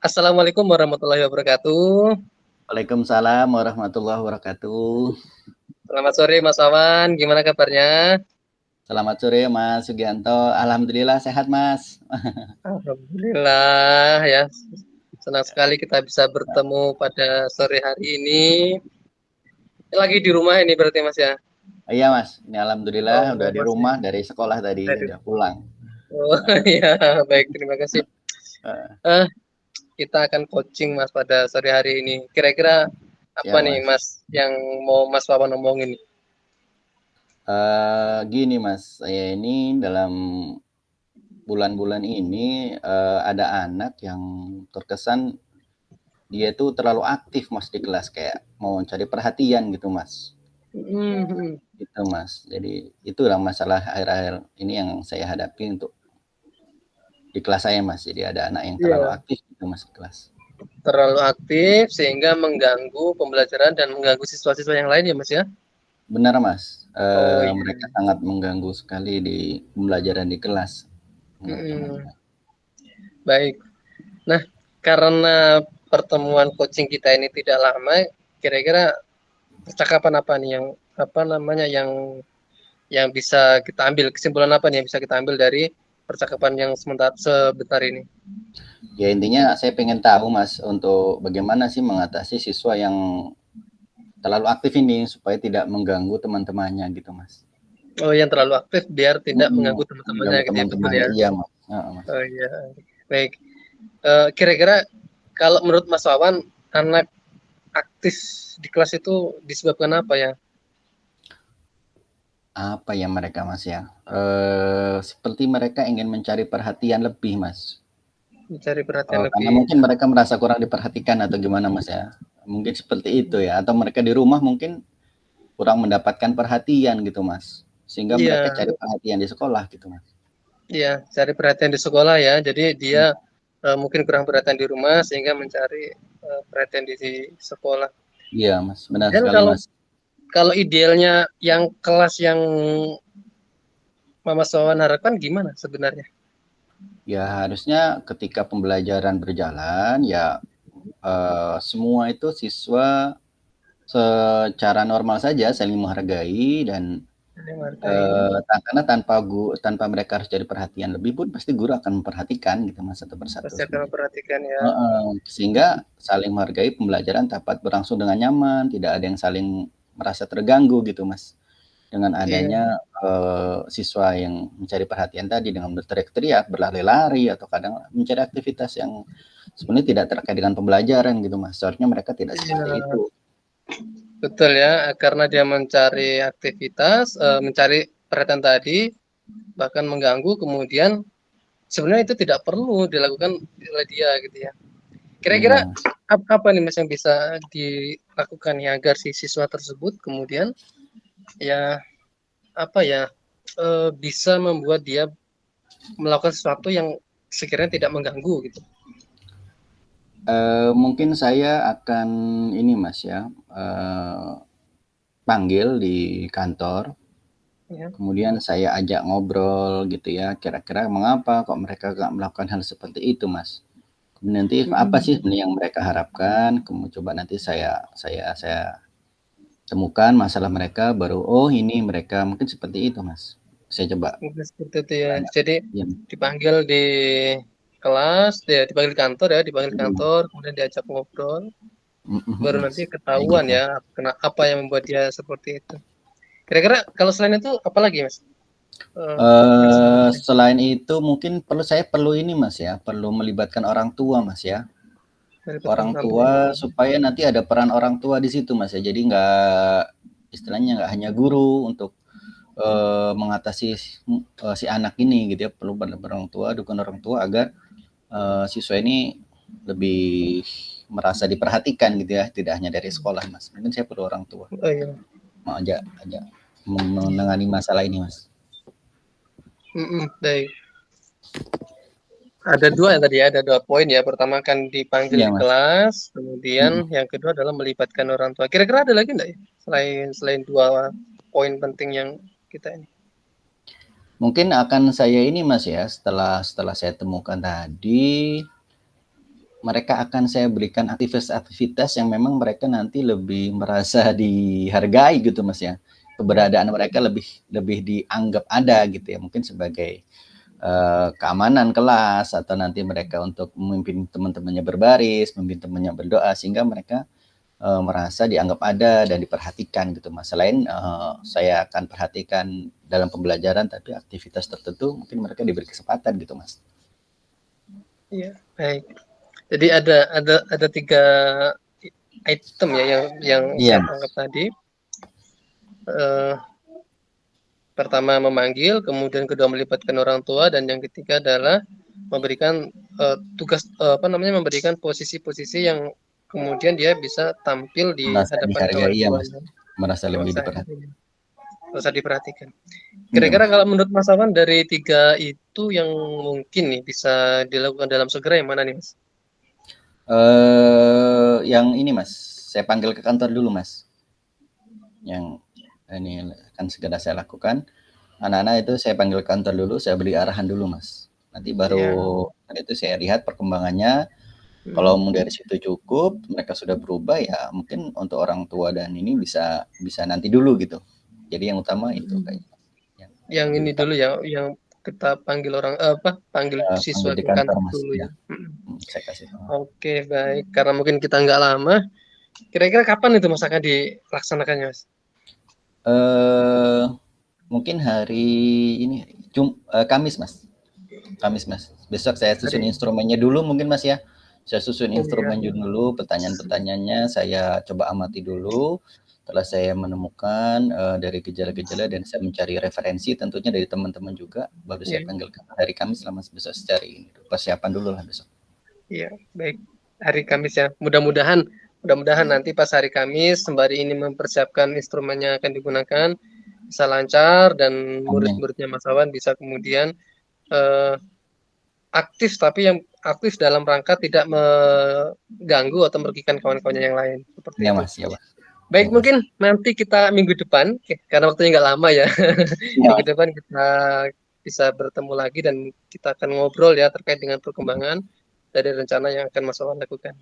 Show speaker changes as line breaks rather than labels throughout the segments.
Assalamualaikum warahmatullahi wabarakatuh.
Waalaikumsalam warahmatullahi wabarakatuh.
Selamat sore Mas Wawan, gimana kabarnya?
Selamat sore Mas Sugianto. Alhamdulillah sehat Mas.
Alhamdulillah ya, senang sekali kita bisa bertemu pada sore hari ini. Lagi di rumah ini berarti Mas ya?
Iya Mas, ini Alhamdulillah udah
Oh
di
masih
rumah dari sekolah tadi,
dari.
udah pulang.
Oh iya, baik terima kasih.
Eh,
Eh, kita akan coaching Mas pada sore hari ini. Kira-kira apa
ya
nih
Mas.
Mas yang mau Mas Wawan omongin?
Gini Mas, saya ini dalam bulan-bulan ini ada anak yang terkesan dia itu terlalu aktif Mas di kelas, kayak mau cari perhatian gitu Mas.
Hmm,
Itu Mas. Jadi itulah masalah akhir-akhir ini yang saya hadapi untuk di kelas saya Mas. Jadi ada anak yang terlalu
iya,
aktif gitu Mas di kelas.
terlalu aktif sehingga mengganggu pembelajaran dan mengganggu siswa-siswa yang lain ya Mas ya?
Benar Mas,
Oh iya.
mereka sangat mengganggu sekali di pembelajaran di kelas,
Mhm,
teman-teman.
baik. Nah, karena pertemuan coaching kita ini tidak lama, kira-kira percakapan apa nih yang apa namanya yang bisa kita ambil kesimpulan apa nih yang bisa kita ambil dari percakapan yang sebentar ini?
Ya intinya saya pengen tahu Mas, untuk bagaimana sih mengatasi siswa yang terlalu aktif ini supaya tidak mengganggu teman-temannya gitu Mas.
Oh, yang terlalu aktif biar tidak mengganggu teman-temannya
Mengganggu
gitu ya, betul
teman-temannya,
ya?
iya Mas, heeh Mas.
Oh iya, baik. Kira-kira kalau menurut Mas Wawan, anak aktif di kelas itu disebabkan apa ya?
Apa ya mereka Mas ya, seperti mereka ingin mencari perhatian lebih Mas.
Mencari perhatian
Karena
lebih.
mungkin mereka merasa kurang diperhatikan atau gimana Mas ya, mungkin seperti itu ya, atau mereka di rumah mungkin kurang mendapatkan perhatian gitu Mas, sehingga mereka
Iya,
cari perhatian di sekolah gitu Mas.
iya, cari perhatian di sekolah ya. Jadi dia mungkin kurang perhatian di rumah sehingga mencari perhatian di sekolah.
Iya Mas, benar
Dan
sekali
kalau
Mas.
kalau idealnya yang kelas yang Mama Sawan harapkan gimana sebenarnya?
Ya harusnya ketika pembelajaran berjalan ya, semua itu siswa secara normal saja saling menghargai dan
Yang menghargai,
karena tanpa mereka harus cari perhatian lebih pun pasti guru akan memperhatikan gitu Mas, satu persatu
pasti akan
seperti itu.
memperhatikan ya.
Heeh, sehingga saling menghargai, pembelajaran dapat berlangsung dengan nyaman, tidak ada yang saling merasa terganggu gitu Mas. Dengan
Iya,
adanya, siswa yang mencari perhatian tadi dengan berteriak-teriak, berlari-lari, atau kadang mencari aktivitas yang sebenarnya tidak terkait dengan pembelajaran gitu Mas, seharusnya mereka tidak seperti
iya,
itu.
betul ya. Karena dia mencari aktivitas, mencari perhatian tadi, bahkan mengganggu, kemudian sebenarnya itu tidak perlu dilakukan oleh dia gitu ya. Kira-kira
Iya,
apa nih Mas yang bisa dilakukan ya agar si siswa tersebut kemudian ya apa ya bisa membuat dia melakukan sesuatu yang sekiranya tidak mengganggu gitu.
mungkin saya akan ini Mas ya, panggil di kantor,
Ya.
kemudian saya ajak ngobrol gitu ya, kira-kira mengapa kok mereka nggak melakukan hal seperti itu Mas. Nanti apa sih
Mm-mm.
sebenarnya yang mereka harapkan, kemudian coba nanti saya temukan masalah mereka, baru oh ini mereka mungkin seperti itu Mas. Saya coba
Mungkin seperti itu ya.
tanya.
Jadi
Iya,
dipanggil di kelas, dia dipanggil di kantor ya, dipanggil di
mhm,
kantor, kemudian diajak ngobrol,
mhm
baru
mhm,
nanti
kayak
ketahuan
gitu.
ya apa yang membuat dia seperti itu. Kira-kira kalau selain itu apa lagi Mas? Yang selanjutnya
Selain itu mungkin saya perlu ini Mas ya, perlu melibatkan orang tua Mas ya.
melibatkan
Orang
orang tua.
tua supaya nanti ada peran orang tua di situ Mas ya, jadi nggak istilahnya nggak hanya guru untuk, mengatasi, si anak ini gitu ya, perlu orang tua, dukungan orang tua agar siswa ini lebih merasa diperhatikan gitu ya, tidak hanya dari sekolah Mas. Mungkin saya perlu orang tua
Oh iya.
mau ajak ajak menangani masalah ini Mas.
Baik. Ada dua ya tadi ya, ada dua poin ya. Pertama kan dipanggil
Iya
di
Mas.
kelas, kemudian
Mhm.
yang kedua adalah melibatkan orang tua. Kira-kira ada lagi enggak ya? Selain selain dua poin penting yang kita ini.
Mungkin akan saya ini Mas ya, setelah setelah saya temukan tadi, mereka akan saya berikan aktivitas-aktivitas yang memang mereka nanti lebih merasa dihargai gitu Mas ya. Keberadaan mereka lebih lebih dianggap ada gitu ya, mungkin sebagai keamanan kelas atau nanti mereka untuk memimpin teman-temannya berbaris, memimpin temannya berdoa sehingga mereka merasa dianggap ada dan diperhatikan gitu Mas. Selain saya akan perhatikan dalam pembelajaran tapi aktivitas tertentu mungkin mereka diberi kesempatan gitu Mas.
Iya, baik. Jadi ada 3 item ya yang
Iya
saya
Mas.
tangkap tadi. Pertama memanggil, kemudian kedua melibatkan orang tua, dan yang ketiga adalah memberikan tugas memberikan posisi-posisi yang kemudian dia bisa tampil di
Merasa
hadapan kawan
dihargai ya Mas.
kawannya.
Merasa lebih
Merasa
diperhatikan.
usah diperhatikan.
Iya
Kira-kira
Mas.
kalau menurut Mas Awan dari 3 itu yang mungkin nih bisa dilakukan dalam segera yang mana nih Mas?
Yang ini Mas, saya panggil ke kantor dulu Mas. Yang ini akan segera saya lakukan. Anak-anak itu saya panggil ke kantor dulu, saya beri arahan dulu Mas. Nanti
Ya.
baru itu saya lihat perkembangannya. Kalau dari situ cukup, mereka sudah berubah ya mungkin untuk orang tua dan ini bisa bisa nanti dulu gitu. Jadi yang utama itu kayaknya.
Yang
Yang
ini dulu ya, yang kita panggil panggil
panggil
siswa
di
ke
kantor
kantor
Mas.
dulu
Ya,
ya.
saya kasih tahu.
Oke, baik. Karena mungkin kita nggak lama, kira-kira kapan itu Mas akan dilaksanakannya, Mas?
Eh mungkin hari ini Kamis Mas. Kamis Mas. Besok saya susun
Hari
instrumennya dulu mungkin Mas ya. Saya susun
Oh iya.
instrumen dulu, pertanyaan-pertanyaannya saya coba amati dulu. Setelah saya menemukan dari gejala-gejala dan saya mencari referensi tentunya dari teman-teman juga, baru saya
Iya,
panggil hari Kamis selama besok secara ini. Persiapan dulu lah besok.
iya, baik. Hari Kamis ya. Mudah-mudahan nanti pas hari Kamis sembari ini mempersiapkan instrumennya akan digunakan bisa lancar dan
Amin.
murid-muridnya Mas Awan bisa kemudian eh, aktif, tapi yang aktif dalam rangka tidak mengganggu atau merugikan kawan-kawannya yang lain seperti
Ya
itu.
Mas, ya Mas.
Baik,
Ya Mas.
mungkin nanti kita minggu depan, karena waktunya nggak lama ya,
Ya
minggu
Mas.
depan kita bisa bertemu lagi dan kita akan ngobrol ya terkait dengan perkembangan dari rencana yang akan Mas Wawan lakukan.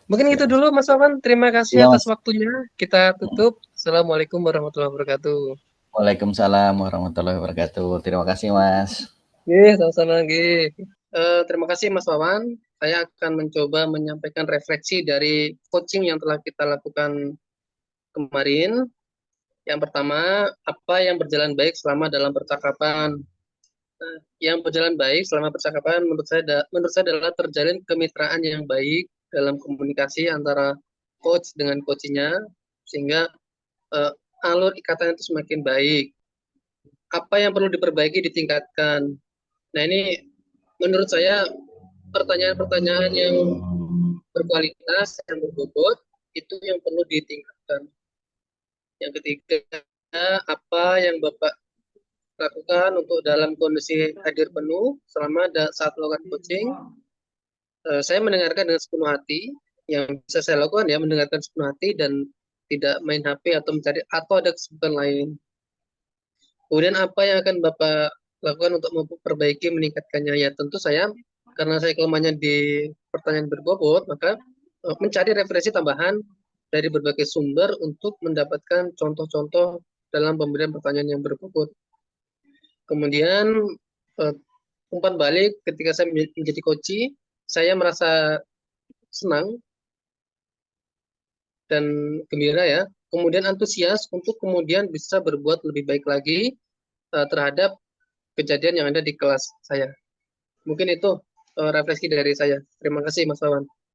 Mungkin itu
Siap Mas.
dulu Mas Wawan, terima kasih
Iya
atas
Mas.
waktunya. Kita tutup. Assalamualaikum warahmatullahi wabarakatuh.
Waalaikumsalam warahmatullahi wabarakatuh. Terima kasih Mas.
Sama-sama lagi. Terima kasih Mas Wawan. Saya akan mencoba menyampaikan refleksi dari coaching yang telah kita lakukan kemarin. Yang pertama, apa yang berjalan baik selama dalam percakapan? Yang berjalan baik selama percakapan menurut saya adalah terjalin kemitraan yang baik dalam komunikasi antara coach dengan coachnya, sehingga uh, alur ikatan itu semakin baik. Apa yang perlu diperbaiki ditingkatkan. Nah, ini menurut saya pertanyaan-pertanyaan yang berkualitas, yang berbobot, itu yang perlu ditingkatkan. Yang ketiga, apa yang Bapak lakukan untuk dalam kondisi hadir penuh selama saat melakukan coaching? Saya mendengarkan dengan sepenuh hati. Yang bisa saya lakukan ya mendengarkan sepenuh hati dan tidak main HP atau mencari atau ada kesibukan lain. Kemudian apa yang akan Bapak lakukan untuk memperbaiki meningkatkannya? Ya tentu saya karena saya kelemahannya di pertanyaan berbobot, maka mencari referensi tambahan dari berbagai sumber untuk mendapatkan contoh-contoh dalam pemberian pertanyaan yang berbobot. Kemudian umpan balik ketika saya menjadi coach, saya merasa senang dan gembira ya. Kemudian antusias untuk kemudian bisa berbuat lebih baik lagi terhadap kejadian yang ada di kelas saya. Mungkin itu refleksi dari saya. Terima kasih Mas Wawan.